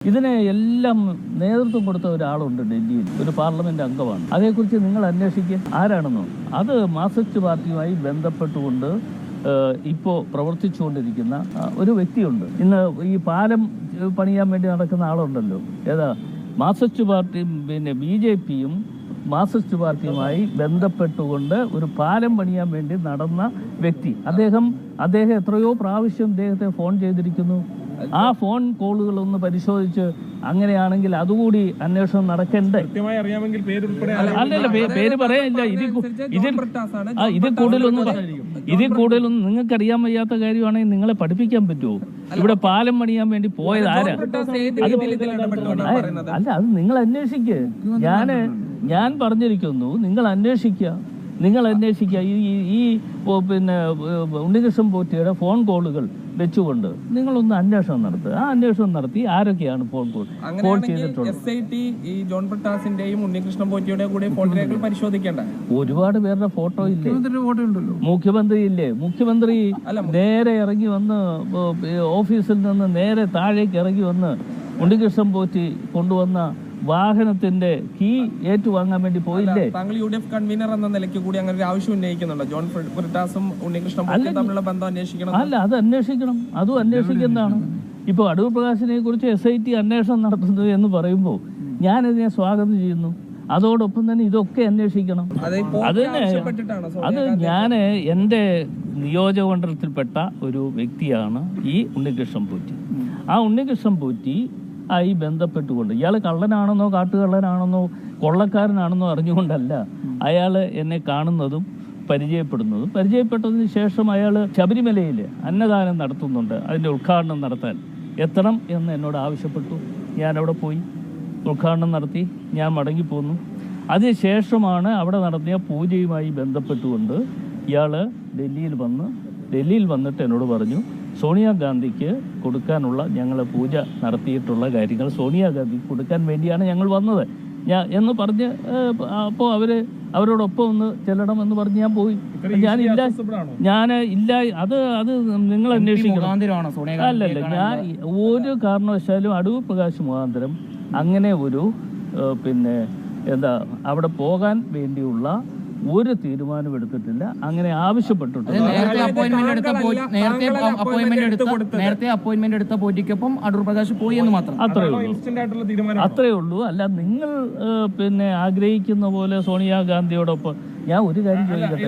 ഇതിനെ എല്ലാം നേതൃത്വം കൊടുത്ത ഒരാളുണ്ട് ഡൽഹിയിൽ, ഒരു പാർലമെന്റ് അംഗമാണ്. അതേക്കുറിച്ച് നിങ്ങൾ അന്വേഷിക്കുക ആരാണെന്നോ. അത് മാർക്സിസ്റ്റ് പാർട്ടിയുമായി ബന്ധപ്പെട്ടുകൊണ്ട് ഇപ്പോൾ പ്രവർത്തിച്ചുകൊണ്ടിരിക്കുന്ന ഒരു വ്യക്തിയുണ്ട്. ഇന്ന് ഈ പാലം പണിയാൻ വേണ്ടി നടക്കുന്ന ആളുണ്ടല്ലോ, ഏതാ മാർക്സിസ്റ്റ് പാർട്ടിയും പിന്നെ BJPയും മാർക്സിസ്റ്റ് പാർട്ടിയുമായി ബന്ധപ്പെട്ടുകൊണ്ട് ഒരു പാലം പണിയാൻ വേണ്ടി നടന്ന വ്യക്തി. അദ്ദേഹം എത്രയോ പ്രാവശ്യം അദ്ദേഹത്തെ ഫോൺ ചെയ്തിരിക്കുന്നു. ആ ഫോൺ കോളുകളൊന്ന് പരിശോധിച്ച് അങ്ങനെയാണെങ്കിൽ അതുകൂടി അന്വേഷണം നടക്കണ്ടേ? അല്ലല്ല, പേര് പറയാനില്ല. ഇതിൽ കൂടുതലൊന്നും നിങ്ങൾക്ക് അറിയാൻ വയ്യാത്ത കാര്യമാണെങ്കിൽ നിങ്ങളെ പഠിപ്പിക്കാൻ പറ്റുമോ? ഇവിടെ പാലം പണിയാൻ വേണ്ടി പോയത് ആരാ? അല്ല, അത് നിങ്ങൾ അന്വേഷിക്കുക. ഞാൻ പറഞ്ഞിരിക്കുന്നു, നിങ്ങൾ അന്വേഷിക്കുക. ഈ പിന്നെ ഉണ്ണികൃഷ്ണൻ പോറ്റിയുടെ ഫോൺ കോളുകൾ വെച്ചുകൊണ്ട് നിങ്ങളൊന്ന് അന്വേഷണം നടത്തുക. ആ അന്വേഷണം നടത്തി ആരൊക്കെയാണ് ഫോൺ ചെയ്തിട്ടുള്ളത്. ഒരുപാട് പേരുടെ ഫോട്ടോ ഇല്ലേ? മുഖ്യമന്ത്രി ഇല്ലേ? മുഖ്യമന്ത്രി നേരെ ഇറങ്ങി വന്ന് ഓഫീസിൽ നിന്ന് നേരെ താഴേക്ക് ഇറങ്ങി വന്ന് ഉണ്ണികൃഷ്ണൻ പോറ്റി കൊണ്ടുവന്ന വാഹനത്തിന്റെ കീ ഏറ്റുവാങ്ങാൻ വേണ്ടി പോയില്ലേ? താങ്കൾ UDF കൺവീനർ എന്ന നിലയ്ക്ക് കൂടി അങ്ങനെ ഒരു ആവശ്യം ഉന്നയിക്കുന്നുണ്ടോ? ജോൺ ബ്രിട്ടാസും ഉണ്ണികൃഷ്ണൻ പോറ്റിയും തമ്മിലുള്ള ബന്ധം അന്വേഷിക്കണം. അല്ല, അത് അന്വേഷിക്കണം. അതും അന്വേഷിക്കുന്നതാണ്. ഇപ്പോൾ അടൂർ പ്രകാശിനെ കുറിച്ച് SIT അന്വേഷണം നടത്തുന്നു എന്ന് പറയുമ്പോൾ ഞാനിതിനെ സ്വാഗതം ചെയ്യുന്നു. അതോടൊപ്പം തന്നെ ഇതൊക്കെ അന്വേഷിക്കണം. അത് ഞാൻ എൻ്റെ നിയോജകമണ്ഡലത്തിൽപ്പെട്ട ഒരു വ്യക്തിയാണ് ഈ ഉണ്ണികൃഷ്ണൻ പോറ്റി. ആ ഉണ്ണികൃഷ്ണൻ പോറ്റി ആയി ബന്ധപ്പെട്ടുകൊണ്ട് ഇയാൾ കള്ളനാണെന്നോ കാട്ടുകള്ളനാണെന്നോ കൊള്ളക്കാരനാണെന്നോ അറിഞ്ഞുകൊണ്ടല്ല അയാൾ എന്നെ കാണുന്നതും പരിചയപ്പെട്ടതിന് ശേഷം അയാൾ ശബരിമലയിൽ അന്നദാനം നടത്തുന്നുണ്ട്. അതിൻ്റെ ഉദ്ഘാടനം നടത്താൻ എത്തണം എന്ന് എന്നോട് ആവശ്യപ്പെട്ടു. ഞാനവിടെ പോയി ഉദ്ഘാടനം നടത്തി ഞാൻ മടങ്ങിപ്പോന്നു. അതിനുശേഷമാണ് അവിടെ നടത്തിയ പൂജയുമായി ബന്ധപ്പെട്ടുകൊണ്ട് ഇയാൾ ഡൽഹിയിൽ വന്നിട്ട് എന്നോട് പറഞ്ഞു, സോണിയാഗാന്ധിക്ക് കൊടുക്കാനുള്ള ഞങ്ങൾ പൂജ നടത്തിയിട്ടുള്ള കാര്യങ്ങൾ സോണിയാഗാന്ധിക്ക് കൊടുക്കാൻ വേണ്ടിയാണ് ഞങ്ങൾ വന്നത് എന്ന് പറഞ്ഞ് അപ്പോൾ അവരോടൊപ്പം ഒന്ന് ചെല്ലണമെന്ന് പറഞ്ഞ് ഞാൻ പോയി. ഞാനില്ല. അത് നിങ്ങൾ അന്വേഷിക്കണം. അല്ലല്ല, ഞാൻ ഒരു കാരണവശാലും അടൂർ പ്രകാശ് മുഖാന്തരം അങ്ങനെ ഒരു പിന്നെ അവിടെ പോകാൻ വേണ്ടിയുള്ള ഒരു തീരുമാനം എടുത്തിട്ടില്ല. അങ്ങനെ ആവശ്യപ്പെട്ടിട്ടില്ല. നേരത്തെ അപ്പോയിന്റ്മെന്റ് എടുത്ത പോറ്റിക്കൊപ്പം അടൂർ പ്രകാശ് പോയി എന്ന് മാത്രം. അത്രേ ഉള്ളൂ. അല്ല, നിങ്ങൾ പിന്നെ ആഗ്രഹിക്കുന്ന പോലെ സോണിയാഗാന്ധിയോടൊപ്പം ഞാൻ ഒരു കാര്യം ചോദിക്കട്ടെ.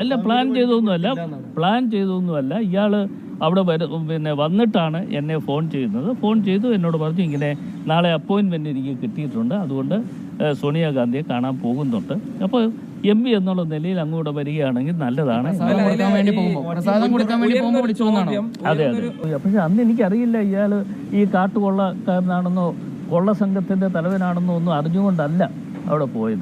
അല്ല, പ്ലാൻ ചെയ്തൊന്നുമല്ല. ഇയാള് അവിടെ വന്നിട്ടാണ് എന്നെ ഫോൺ ചെയ്തു എന്നോട് പറഞ്ഞു, ഇങ്ങനെ നാളെ അപ്പോയിൻമെൻറ്റ് എനിക്ക് കിട്ടിയിട്ടുണ്ട്, അതുകൊണ്ട് സോണിയാഗാന്ധിയെ കാണാൻ പോകുന്നുണ്ട്. അപ്പോൾ MP എന്നുള്ള നിലയിൽ അങ്ങോട്ട് വരികയാണെങ്കിൽ നല്ലതാണ്. അതെ. പക്ഷെ അന്ന് എനിക്കറിയില്ല ഇയാൾ ഈ കാട്ടുകൊള്ളക്കാരനാണെന്നോ കൊള്ള സംഘത്തിൻ്റെ തലവനാണെന്നോ ഒന്നും അറിഞ്ഞുകൊണ്ടല്ല അവിടെ പോയത്.